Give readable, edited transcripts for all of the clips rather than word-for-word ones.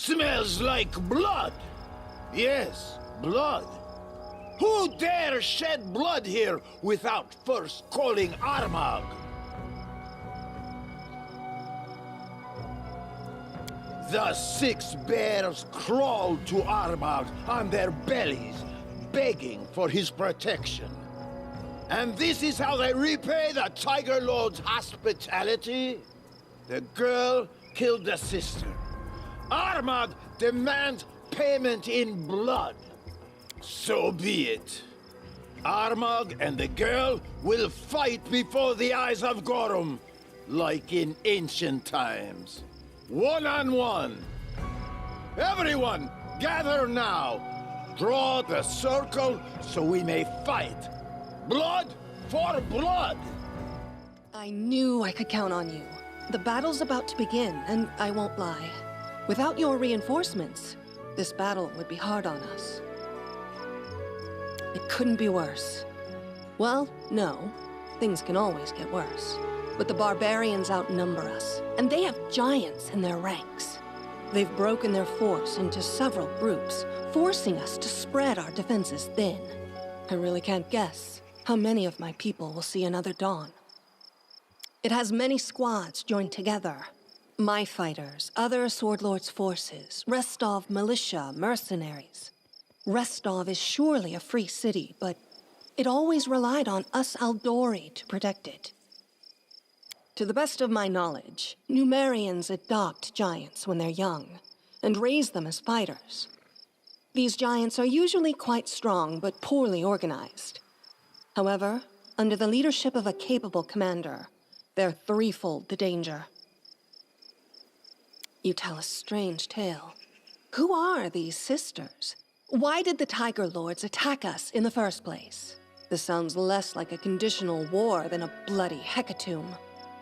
Smells like blood. Yes, blood. Who dare shed blood here without first calling Armagh? The 6 bears crawled to Armagh on their bellies, begging for his protection. And this is how they repay the Tiger Lord's hospitality? The girl killed the sister. Armagh demands payment in blood. So be it. Armagh and the girl will fight before the eyes of Gorum, like in ancient times. One-on-one. Everyone, gather now. Draw the circle so we may fight. Blood for blood! I knew I could count on you. The battle's about to begin, and I won't lie. Without your reinforcements, this battle would be hard on us. It couldn't be worse. Well, no. Things can always get worse. But the barbarians outnumber us, and they have giants in their ranks. They've broken their force into several groups, forcing us to spread our defenses thin. I really can't guess how many of my people will see another dawn. It has many squads joined together. My fighters, other Sword Lord's forces, Restov militia, mercenaries. Restov is surely a free city, but it always relied on us Aldori to protect it. To the best of my knowledge, Numerians adopt giants when they're young, and raise them as fighters. These giants are usually quite strong, but poorly organized. However, under the leadership of a capable commander, they're threefold the danger. You tell a strange tale. Who are these sisters? Why did the Tiger Lords attack us in the first place? This sounds less like a conditional war than a bloody hecatomb.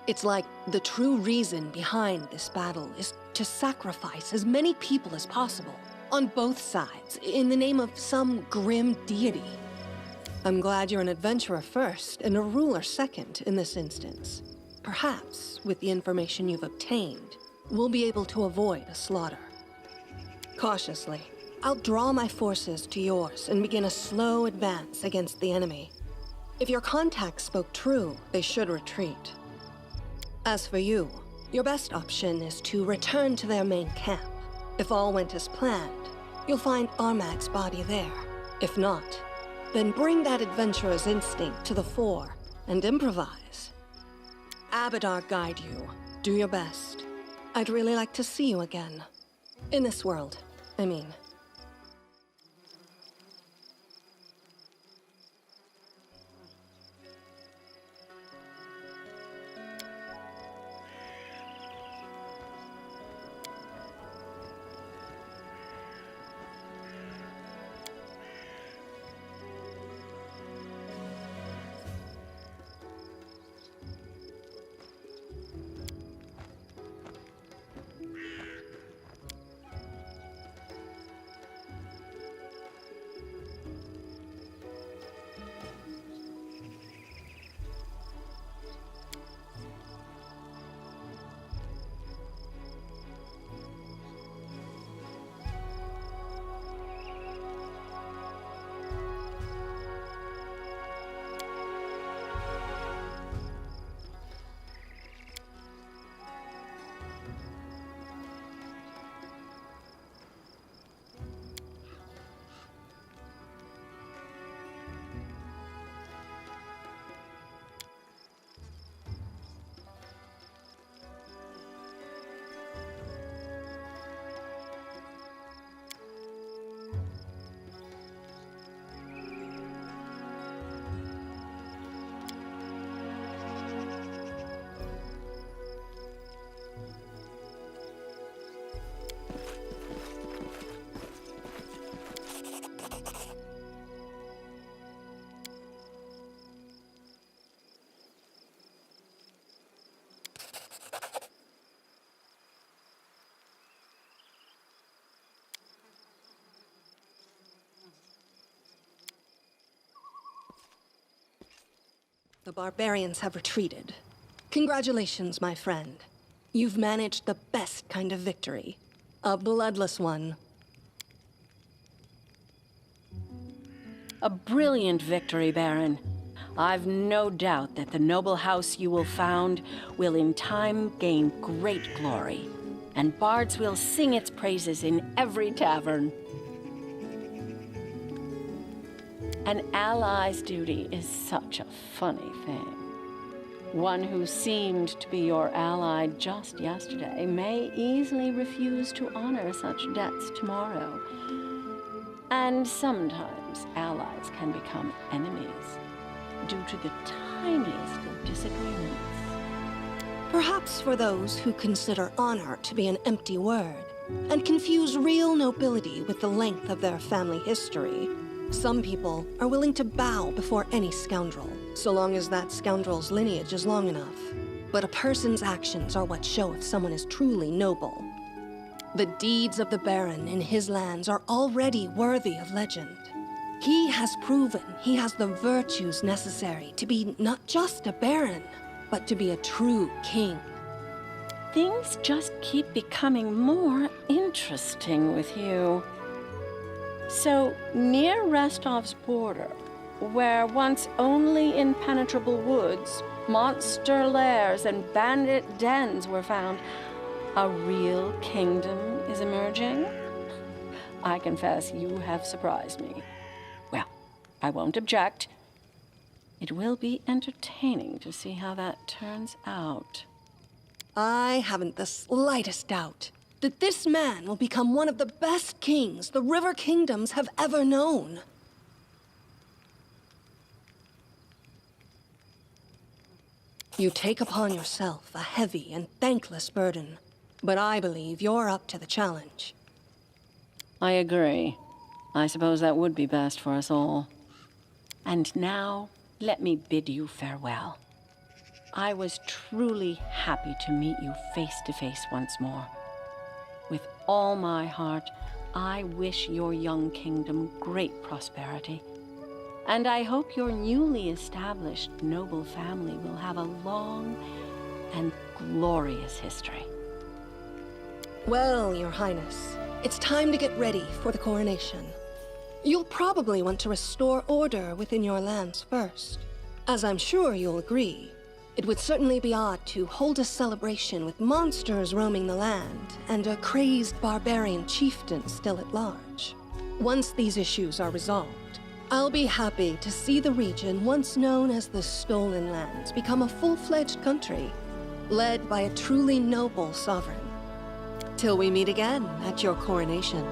It's like the true reason behind this battle is to sacrifice as many people as possible, on both sides, in the name of some grim deity. I'm glad you're an adventurer first and a ruler second in this instance. Perhaps, with the information you've obtained, we'll be able to avoid a slaughter. Cautiously, I'll draw my forces to yours and begin a slow advance against the enemy. If your contacts spoke true, they should retreat. As for you, your best option is to return to their main camp. If all went as planned, you'll find Armagh's body there. If not, then bring that adventurer's instinct to the fore and improvise. Abadar guide you. Do your best. I'd really like to see you again. In this world, I mean. The barbarians have retreated. Congratulations, my friend. You've managed the best kind of victory. A bloodless one. A brilliant victory, Baron. I've no doubt that the noble house you will found will in time gain great glory, and bards will sing its praises in every tavern. An ally's duty is such a funny thing. One who seemed to be your ally just yesterday may easily refuse to honor such debts tomorrow. And sometimes allies can become enemies due to the tiniest of disagreements. Perhaps for those who consider honor to be an empty word, and confuse real nobility with the length of their family history, some people are willing to bow before any scoundrel, so long as that scoundrel's lineage is long enough. But a person's actions are what show if someone is truly noble. The deeds of the Baron in his lands are already worthy of legend. He has proven he has the virtues necessary to be not just a Baron, but to be a true king. Things just keep becoming more interesting with you. So, near Restov's border, where once only impenetrable woods, monster lairs, and bandit dens were found, a real kingdom is emerging? I confess you have surprised me. Well, I won't object. It will be entertaining to see how that turns out. I haven't the slightest doubt that this man will become one of the best kings the River Kingdoms have ever known. You take upon yourself a heavy and thankless burden, but I believe you're up to the challenge. I agree. I suppose that would be best for us all. And now, let me bid you farewell. I was truly happy to meet you face to face once more. With all my heart, I wish your young kingdom great prosperity. And I hope your newly established noble family will have a long and glorious history. Well, Your Highness, it's time to get ready for the coronation. You'll probably want to restore order within your lands first. As I'm sure you'll agree, it would certainly be odd to hold a celebration with monsters roaming the land and a crazed barbarian chieftain still at large. Once these issues are resolved, I'll be happy to see the region once known as the Stolen Lands become a full-fledged country, led by a truly noble sovereign. Till we meet again at your coronation.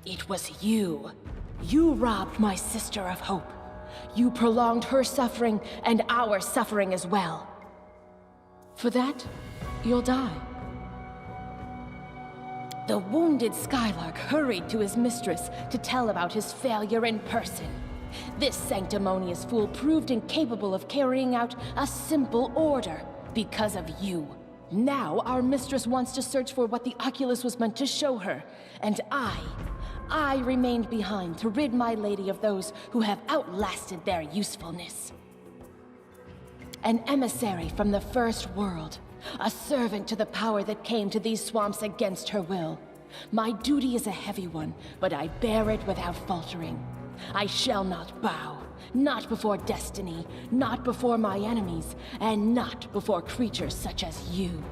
It was you. You robbed my sister of hope. You prolonged her suffering and our suffering as well. For that, you'll die. The wounded Skylark hurried to his mistress to tell about his failure in person. This sanctimonious fool proved incapable of carrying out a simple order because of you. Now our mistress wants to search for what the Oculus was meant to show her, and I remained behind to rid my lady of those who have outlasted their usefulness. An emissary from the first world, a servant to the power that came to these swamps against her will. My duty is a heavy one, but I bear it without faltering. I shall not bow, not before destiny, not before my enemies, and not before creatures such as you.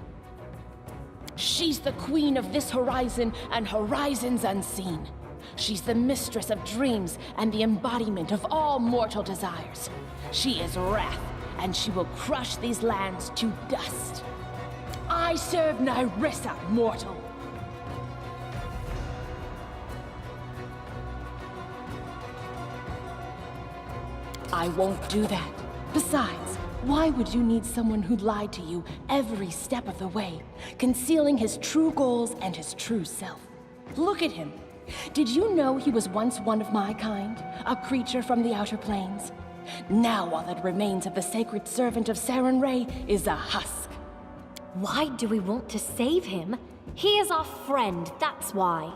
She's the queen of this horizon and horizons unseen. She's the mistress of dreams and the embodiment of all mortal desires. She is wrath, and she will crush these lands to dust. I serve Nyrissa, mortal. I won't do that. Besides, why would you need someone who lied to you every step of the way, concealing his true goals and his true self? Look at him. Did you know he was once one of my kind, a creature from the outer planes? Now all that remains of the sacred servant of Sarenrae is a husk. Why do we want to save him? He is our friend, that's why.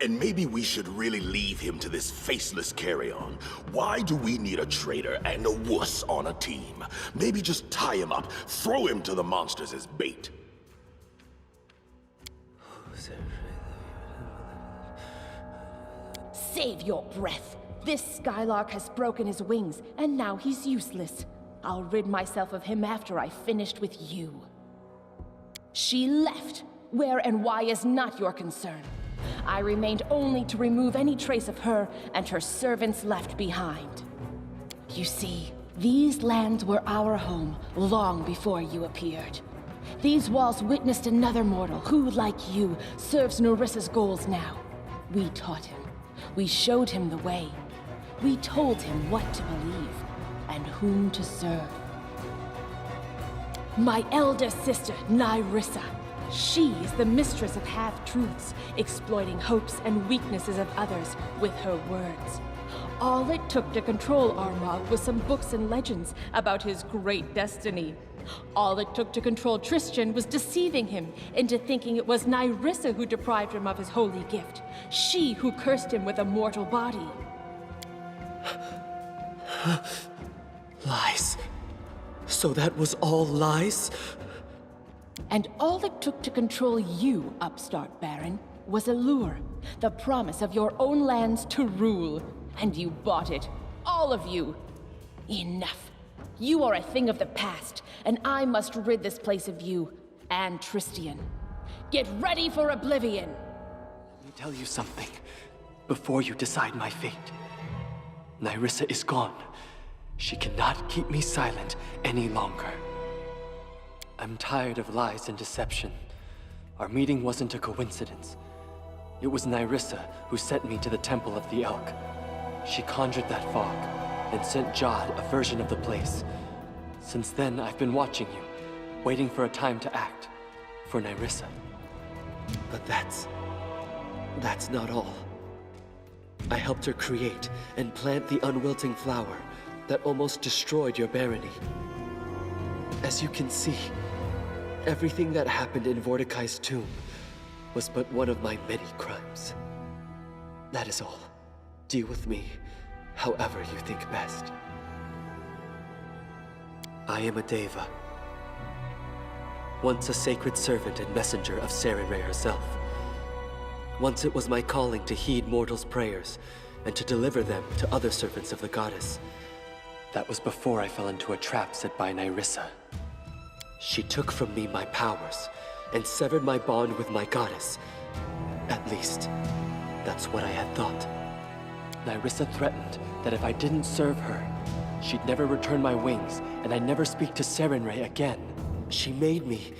And maybe we should really leave him to this faceless carry-on. Why do we need a traitor and a wuss on a team? Maybe just tie him up, throw him to the monsters as bait. Save your breath. This Skylark has broken his wings, and now he's useless. I'll rid myself of him after I finished with you. She left. Where and why is not your concern. I remained only to remove any trace of her and her servants left behind. You see, these lands were our home long before you appeared. These walls witnessed another mortal who, like you, serves Narissa's goals now. We taught him. We showed him the way. We told him what to believe and whom to serve. My elder sister, Nyrissa. She is the mistress of half-truths, exploiting hopes and weaknesses of others with her words. All it took to control Armagh was some books and legends about his great destiny. All it took to control Tristan was deceiving him into thinking it was Nyrissa who deprived him of his holy gift. She who cursed him with a mortal body. Lies. So that was all lies? And all it took to control you, upstart Baron, was a lure. The promise of your own lands to rule. And you bought it. All of you. Enough. You are a thing of the past, and I must rid this place of you, and Tristian. Get ready for oblivion! Let me tell you something, before you decide my fate. Nyrissa is gone. She cannot keep me silent any longer. I'm tired of lies and deception. Our meeting wasn't a coincidence. It was Nyrissa who sent me to the Temple of the Elk. She conjured that fog, and sent Jod a version of the place. Since then, I've been watching you, waiting for a time to act. For Nyrissa. But that's not all. I helped her create and plant the unwilting flower that almost destroyed your barony. As you can see, everything that happened in Mordecai's tomb was but one of my many crimes. That is all. Deal with me however you think best. I am a Deva. Once a sacred servant and messenger of Sarenrae herself. Once it was my calling to heed mortals' prayers and to deliver them to other servants of the goddess. That was before I fell into a trap set by Nyrissa. She took from me my powers and severed my bond with my goddess. At least, that's what I had thought. Nyrissa threatened that if I didn't serve her, she'd never return my wings and I'd never speak to Sarenrae again. She made me...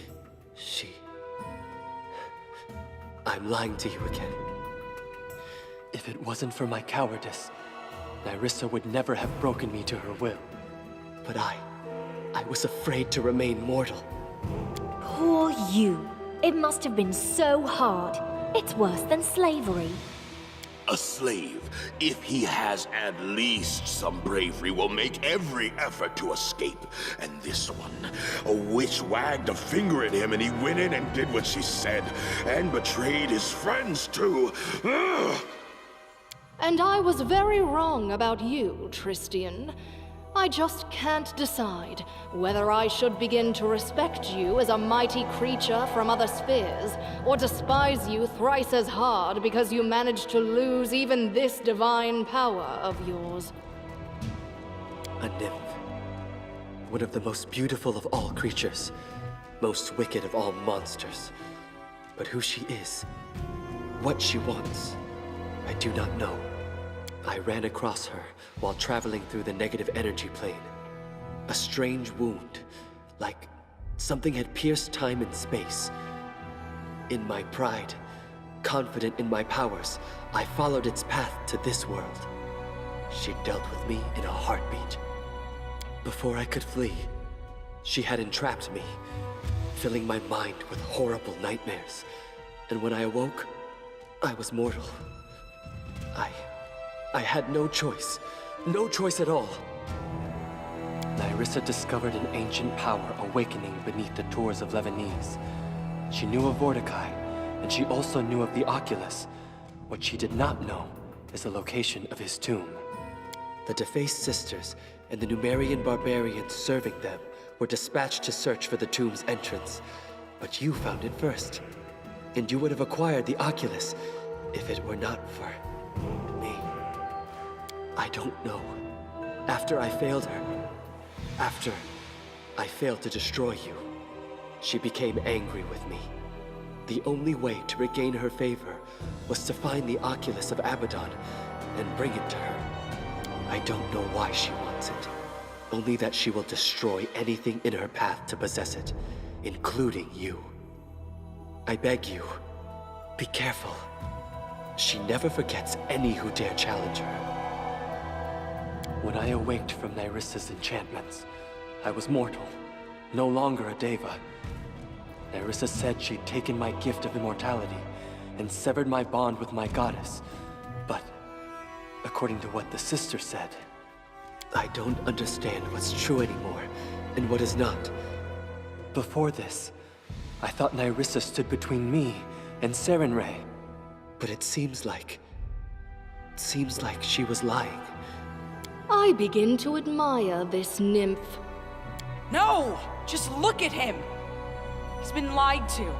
I'm lying to you again. If it wasn't for my cowardice, Nerissa would never have broken me to her will. But I was afraid to remain mortal. Poor you. It must have been so hard. It's worse than slavery. A slave, if he has at least some bravery, will make every effort to escape. And this one, a witch wagged a finger at him and he went in and did what she said, and betrayed his friends too. Ugh. And I was very wrong about you, Tristian. I just can't decide whether I should begin to respect you as a mighty creature from other spheres, or despise you thrice as hard because you managed to lose even this divine power of yours. A nymph. One of the most beautiful of all creatures. Most wicked of all monsters. But who she is, what she wants, I do not know. I ran across her while traveling through the negative energy plane. A strange wound, like something had pierced time and space. In my pride, confident in my powers, I followed its path to this world. She dealt with me in a heartbeat. Before I could flee, she had entrapped me, filling my mind with horrible nightmares. And when I awoke, I was mortal. I had no choice at all. Nerissa discovered an ancient power awakening beneath the tours of Lebanese. She knew of Mordecai, and she also knew of the Oculus. What she did not know is the location of his tomb. The defaced sisters and the Numerian barbarians serving them were dispatched to search for the tomb's entrance. But you found it first, and you would have acquired the Oculus if it were not for me. I don't know. After I failed her, after I failed to destroy you, she became angry with me. The only way to regain her favor was to find the Oculus of Abaddon and bring it to her. I don't know why she wants it, only that she will destroy anything in her path to possess it, including you. I beg you, be careful. She never forgets any who dare challenge her. When I awaked from Nerissa's enchantments, I was mortal, no longer a Deva. Nerissa said she'd taken my gift of immortality and severed my bond with my goddess. But, according to what the sister said, I don't understand what's true anymore and what is not. Before this, I thought Nerissa stood between me and Sarenrae. But it seems like she was lying. I begin to admire this nymph. No! Just look at him! He's been lied to.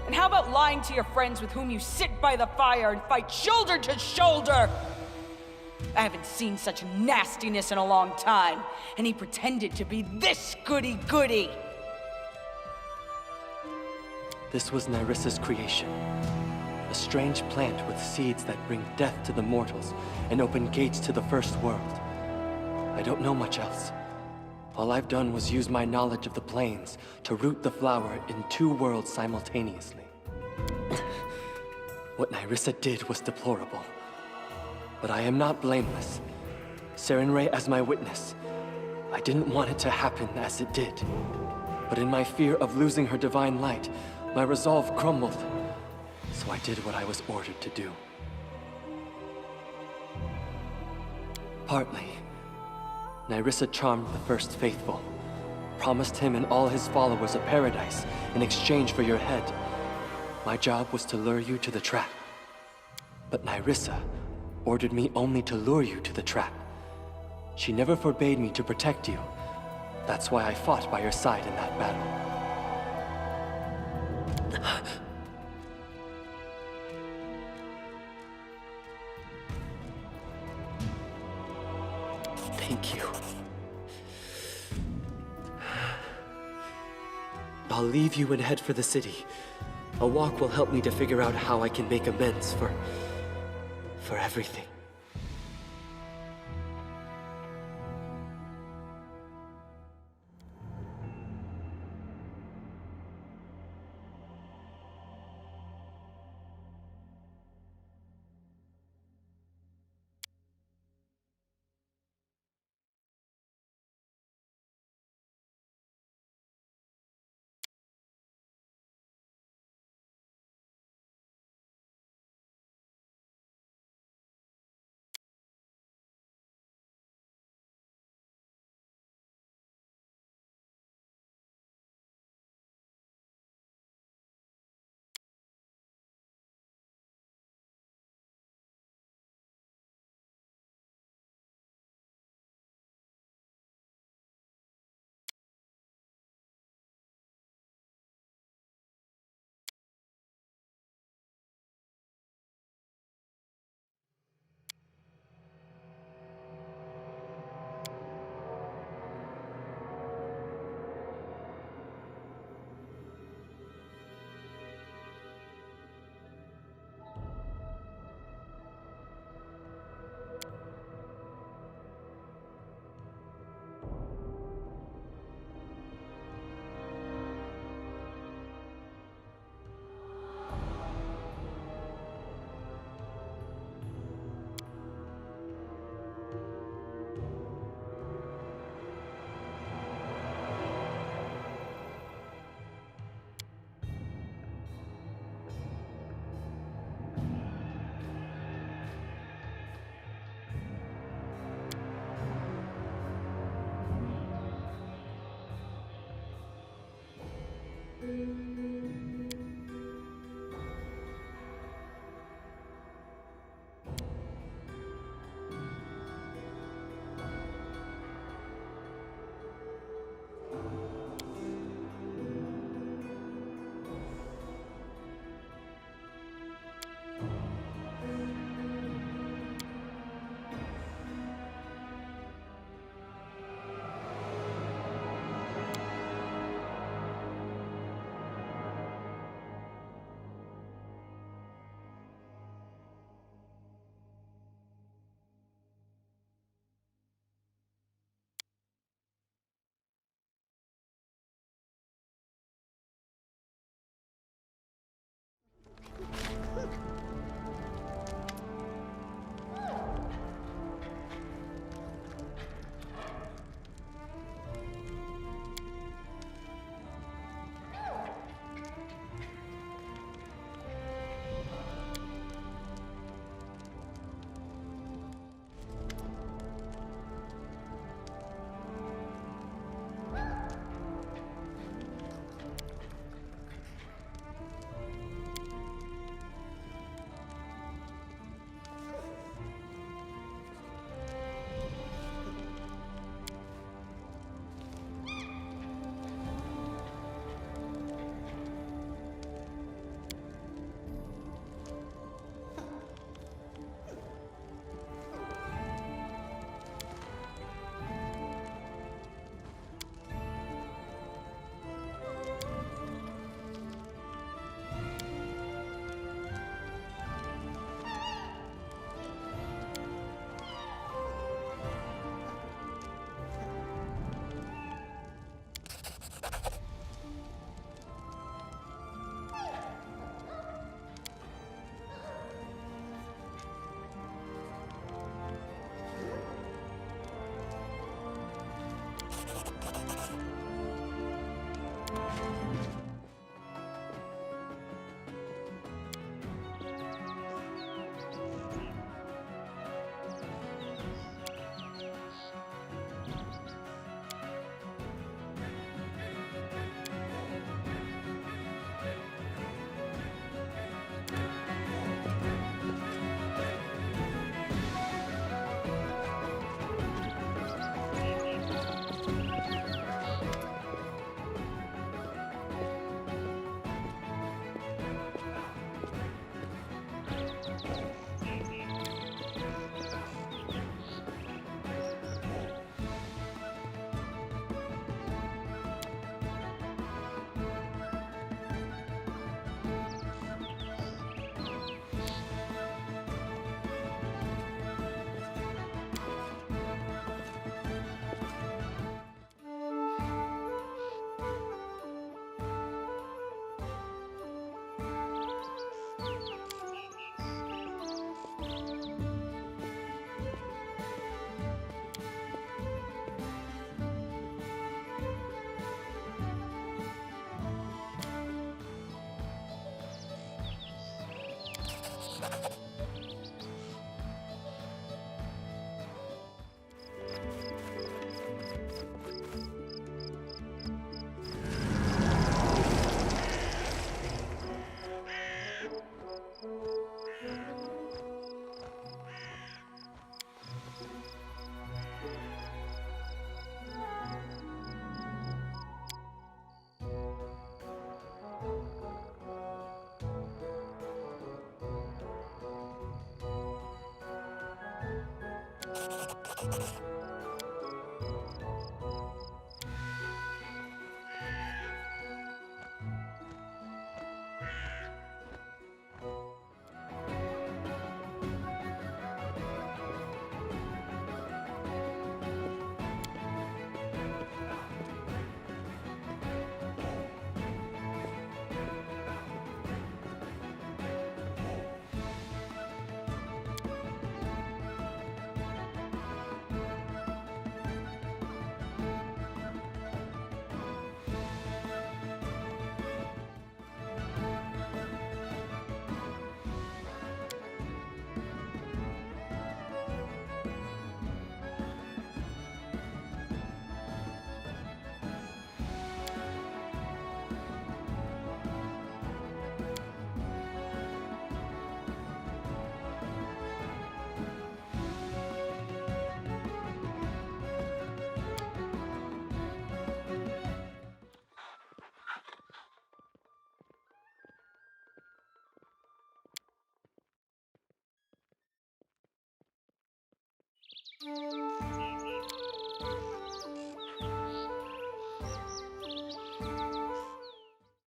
And how about lying to your friends with whom you sit by the fire and fight shoulder to shoulder? I haven't seen such nastiness in a long time, and he pretended to be this goody-goody! This was Nerissa's creation. A strange plant with seeds that bring death to the mortals and open gates to the first world. I don't know much else. All I've done was use my knowledge of the planes to root the flower in two worlds simultaneously. What Nerissa did was deplorable. But I am not blameless. Sarenrae as my witness. I didn't want it to happen as it did. But in my fear of losing her divine light, my resolve crumbled. So I did what I was ordered to do. Partly, Nerissa charmed the first faithful, promised him and all his followers a paradise in exchange for your head. My job was to lure you to the trap. But Nerissa ordered me only to lure you to the trap. She never forbade me to protect you. That's why I fought by your side in that battle. Thank you. I'll leave you and head for the city. A walk will help me to figure out how I can make amends for everything.